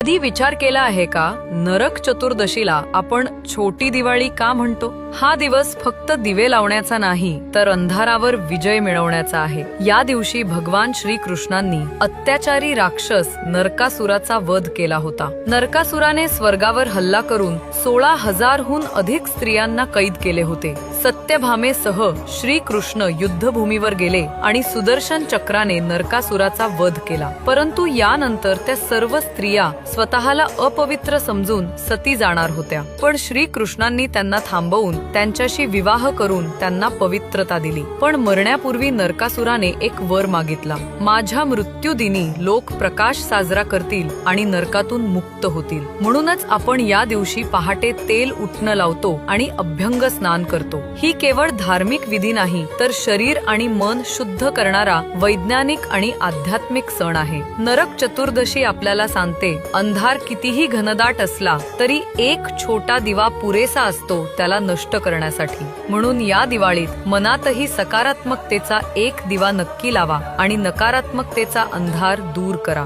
कधी विचार केला आहे का नरक चतुर्दशीला आपण छोटी दिवाळी का म्हणतो? हा दिवस फक्त दिवे लावण्याचा नाही तर अंधारावर विजय मिळवण्याचा आहे। या दिवशी भगवान श्रीकृष्णांनी अत्याचारी राक्षस नरकासुराचा वध केला होता। नरकासुराने स्वर्गावर हल्ला करून 16,000 हून अधिक स्त्रियांना कैद केले होते। सत्यभामेसह श्रीकृष्ण युद्धभूमीवर गेले आणि सुदर्शन चक्राने नरकासुराचा वध केला। परंतु यानंतर त्या सर्व स्त्रिया स्वतःला अपवित्र समजून सती जाणार होत्या, पण श्रीकृष्णांनी त्यांना थांबवून त्यांच्याशी विवाह करून त्यांना पवित्रता दिली। पण मरण्यापूर्वी नरकासुराने एक वर मागितला, माझ्या मृत्यूदिनी लोक प्रकाश साजरा करतील आणि नरकातून मुक्त होतील। म्हणूनच आपण या दिवशी पहाटे तेल उटणं लावतो आणि अभ्यंग स्नान करतो। ही केवळ धार्मिक विधी नाही तर शरीर आणि मन शुद्ध करणारा वैज्ञानिक आणि आध्यात्मिक सण आहे। नरक चतुर्दशी आपल्याला सांगते, अंधार कितीही घनदाट असला तरी एक छोटा दिवा पुरेसा असतो त्याला नष्ट करण्यासाठी। म्हणून या दिवाळीत मनातही सकारात्मकतेचा एक दिवा नक्की लावा आणि नकारात्मकतेचा अंधार दूर करा।